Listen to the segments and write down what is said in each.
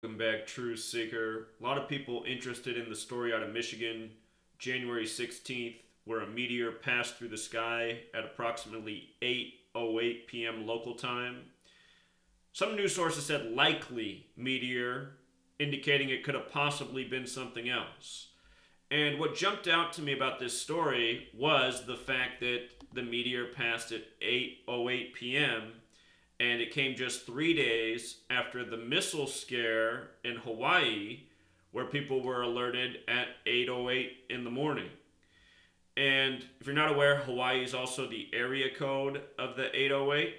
Welcome back, True Seeker. A lot of people interested in the story out of Michigan, January 16th, where a meteor passed through the sky at approximately 8:08 p.m. local time. Some news sources said likely meteor, indicating it could have possibly been something else. And what jumped out to me about this story was the fact that the meteor passed at 8:08 p.m. and it came just 3 days after the missile scare in Hawaii, where people were alerted at 8:08 in the morning. And if you're not aware, Hawaii is also the area code of the 808.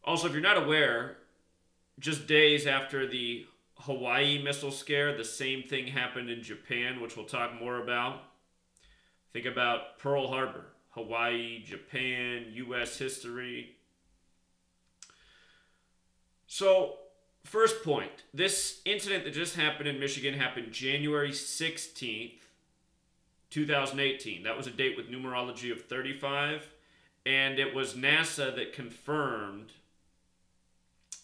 Also, if you're not aware, just days after the Hawaii missile scare, the same thing happened in Japan, which we'll talk more about. Think about Pearl Harbor, Hawaii, Japan, U.S. history. So, first point, this incident that just happened in Michigan happened January 16th, 2018. That was a date with numerology of 35, and it was NASA that confirmed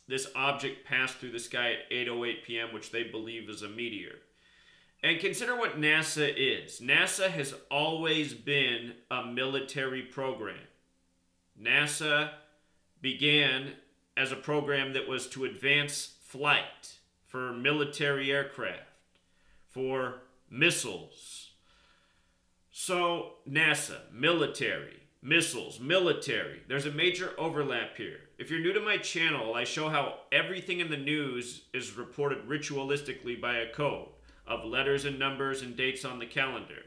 this object passed through the sky at 8:08 p.m., which they believe is a meteor. And consider what NASA is. NASA has always been a military program. NASA began as a program that was to advance flight for military aircraft, for missiles. So, NASA, military, missiles, military. There's a major overlap here. If you're new to my channel, I show how everything in the news is reported ritualistically by a code of letters and numbers and dates on the calendar.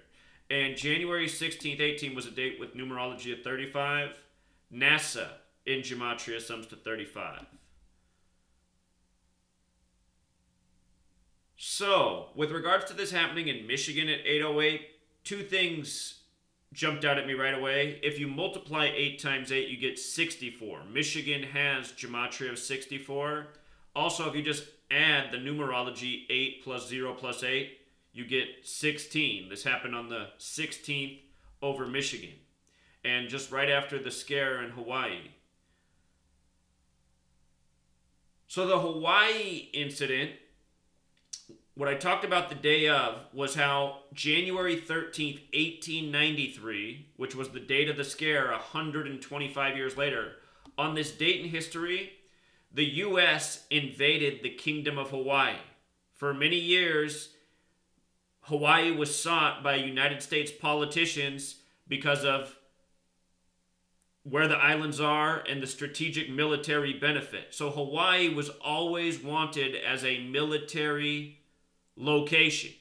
And January 16th, 18 was a date with numerology of 35. NASA in Gematria sums to 35. So, with regards to this happening in Michigan at 8:08, two things jumped out at me right away. If you multiply 8 times 8, you get 64. Michigan has Gematria of 64. Also, if you just add the numerology 8 plus 0 plus 8, you get 16. This happened on the 16th over Michigan. And just right after the scare in Hawaii. So the Hawaii incident, what I talked about the day of was how January 13th, 1893, which was the date of the scare 125 years later, on this date in history, the U.S. invaded the Kingdom of Hawaii. For many years, Hawaii was sought by United States politicians because of where the islands are and the strategic military benefit. So Hawaii was always wanted as a military location.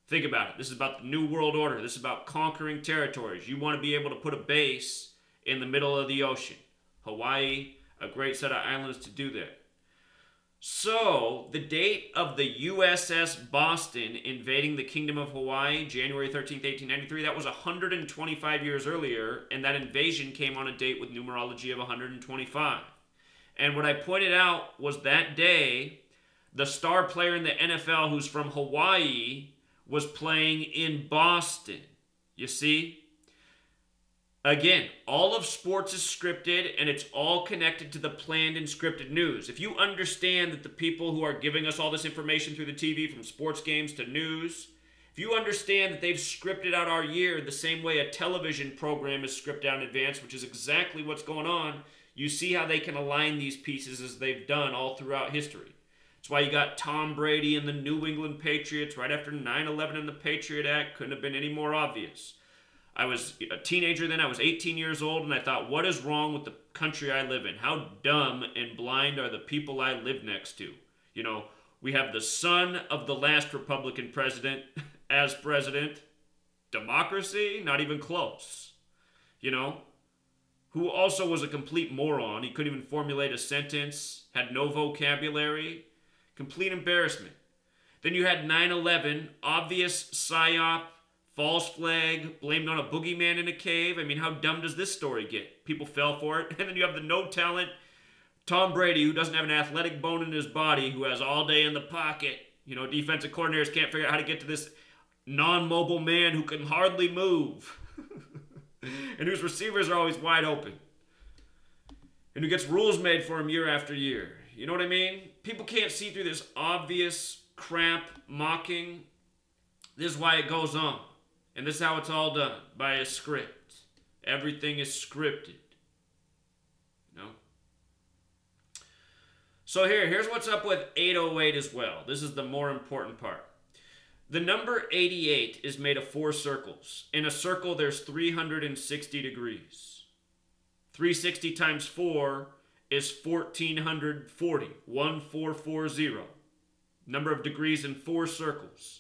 Think about it. This is about the New World Order. This is about conquering territories. You want to be able to put a base in the middle of the ocean. Hawaii, a great set of islands to do that. So, the date of the USS Boston invading the Kingdom of Hawaii, January 13th, 1893, that was 125 years earlier, and that invasion came on a date with numerology of 125. And what I pointed out was that day, the star player in the NFL who's from Hawaii was playing in Boston. You see? Again, all of sports is scripted, and it's all connected to the planned and scripted news. If you understand that the people who are giving us all this information through the TV, from sports games to news, if you understand that they've scripted out our year the same way a television program is scripted out in advance, which is exactly what's going on, you see how they can align these pieces as they've done all throughout history. That's why you got Tom Brady and the New England Patriots right after 9/11 and the Patriot Act. Couldn't have been any more obvious. I was a teenager then. I was 18 years old, and I thought, what is wrong with the country I live in? How dumb and blind are the people I live next to? We have the son of the last Republican president as president. Democracy? Not even close. Who also was a complete moron. He couldn't even formulate a sentence, had no vocabulary. Complete embarrassment. Then you had 9/11, obvious psyop, false flag, blamed on a boogeyman in a cave. I mean, how dumb does this story get? People fell for it. And then you have the no-talent Tom Brady, who doesn't have an athletic bone in his body, who has all day in the pocket. Defensive coordinators can't figure out how to get to this non-mobile man who can hardly move. And whose receivers are always wide open. and who gets rules made for him year after year. You know what I mean? People can't see through this obvious crap mocking. This is why it goes on. And this is how it's all done, by a script. Everything is scripted. You know? So here's what's up with 808 as well. This is the more important part. The number 88 is made of 4 circles. In a circle, there's 360 degrees. 360 times 4 is 1440. 1440. Number of degrees in 4 circles.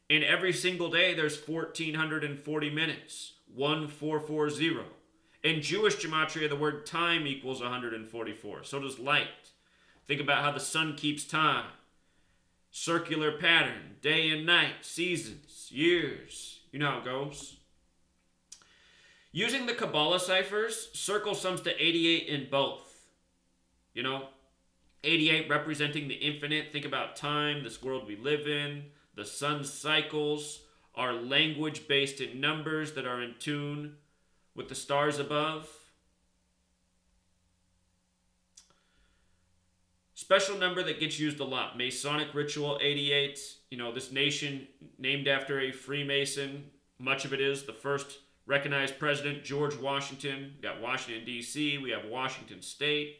And every single day, there's 1440 minutes. 1440. In Jewish gematria, the word time equals 144. So does light. Think about how the sun keeps time. Circular pattern, day and night, seasons, years. You know how it goes. Using the Kabbalah ciphers, circle sums to 88 in both. You know, 88 representing the infinite. Think about time, this world we live in, the sun's cycles, our language based in numbers that are in tune with the stars above. Special number that gets used a lot. Masonic ritual 88. You know, this nation named after a Freemason. Much of it is. The first recognized president, George Washington. We got Washington, D.C. We have Washington State.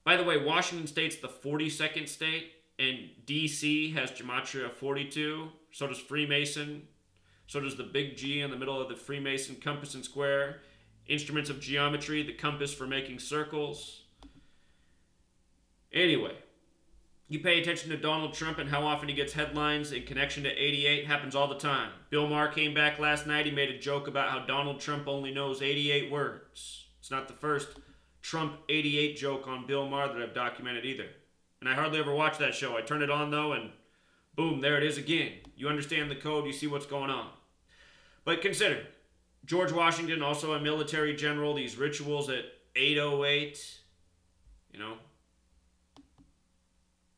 By the way, Washington State's the 42nd state. And D.C. has gematria 42. So does Freemason. So does the big G in the middle of the Freemason compass and square. Instruments of geometry, the compass for making circles. Anyway, you pay attention to Donald Trump and how often he gets headlines in connection to 88. Happens all the time. Bill Maher came back last night. He made a joke about how Donald Trump only knows 88 words. It's not the first Trump 88 joke on Bill Maher that I've documented either. And I hardly ever watch that show. I turn it on though and boom, there it is again. You understand the code, you see what's going on. But consider, George Washington, also a military general, these rituals at 808, you know.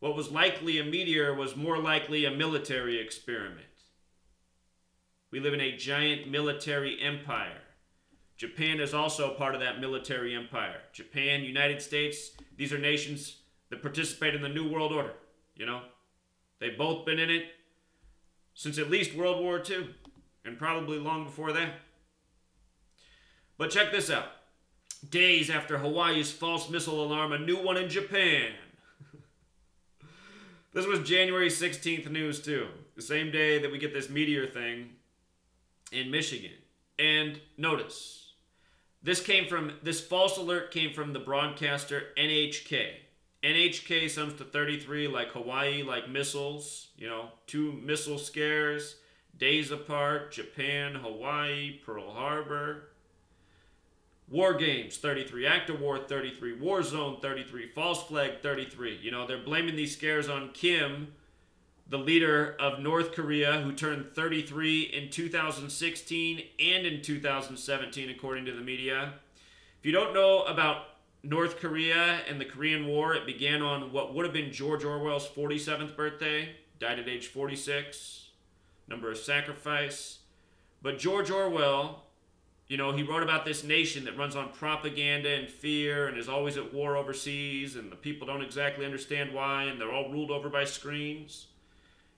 What was likely a meteor was more likely a military experiment. We live in a giant military empire. Japan is also part of that military empire. Japan, United States, these are nations that participate in the New World Order, you know. They've both been in it since at least World War II, and probably long before that. But check this out. Days after Hawaii's false missile alarm, a new one in Japan. This was January 16th news too. The same day that we get this meteor thing in Michigan. And notice, this false alert came from the broadcaster NHK. NHK sums to 33 like Hawaii, like missiles. You know, 2 missile scares, days apart, Japan, Hawaii, Pearl Harbor. War Games, 33. Act of War, 33. War Zone, 33. False Flag, 33. You know, they're blaming these scares on Kim, the leader of North Korea, who turned 33 in 2016 and in 2017, according to the media. If you don't know about North Korea and the Korean War, it began on what would have been George Orwell's 47th birthday. Died at age 46. Number of sacrifice. But George Orwell, you know, he wrote about this nation that runs on propaganda and fear and is always at war overseas, and the people don't exactly understand why, and they're all ruled over by screens.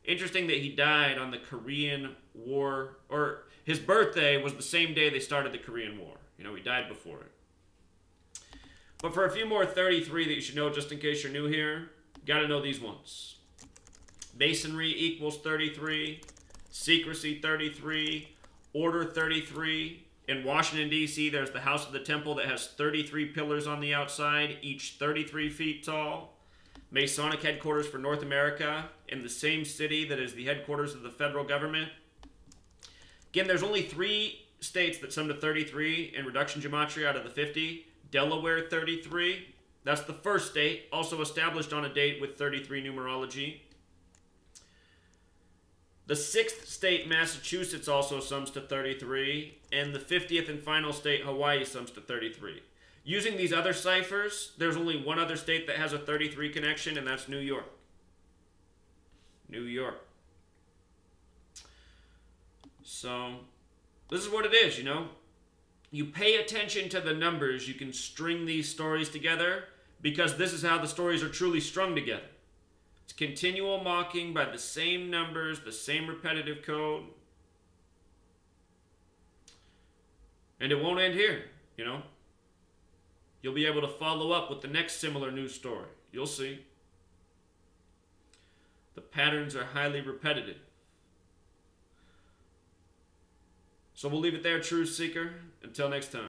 Interesting that he died on the Korean War, or his birthday was the same day they started the Korean War. You know, he died before it. But for a few more 33 that you should know just in case you're new here, you got to know these ones. Masonry equals 33, secrecy 33, order 33. In Washington, D.C., there's the House of the Temple that has 33 pillars on the outside, each 33 feet tall. Masonic headquarters for North America in the same city that is the headquarters of the federal government. Again, there's only 3 states that sum to 33 in reduction gematria out of the 50. Delaware, 33. That's the first state, also established on a date with 33 numerology. The 6th state, Massachusetts, also sums to 33, and the 50th and final state, Hawaii, sums to 33. Using these other ciphers, there's only one other state that has a 33 connection, and that's New York. New York. So, this is what it is, you know. you pay attention to the numbers, you can string these stories together, because this is how the stories are truly strung together. It's continual mocking by the same numbers, the same repetitive code. And it won't end here, you know. You'll be able to follow up with the next similar news story. You'll see. The patterns are highly repetitive. So we'll leave it there, Truth Seeker. Until next time.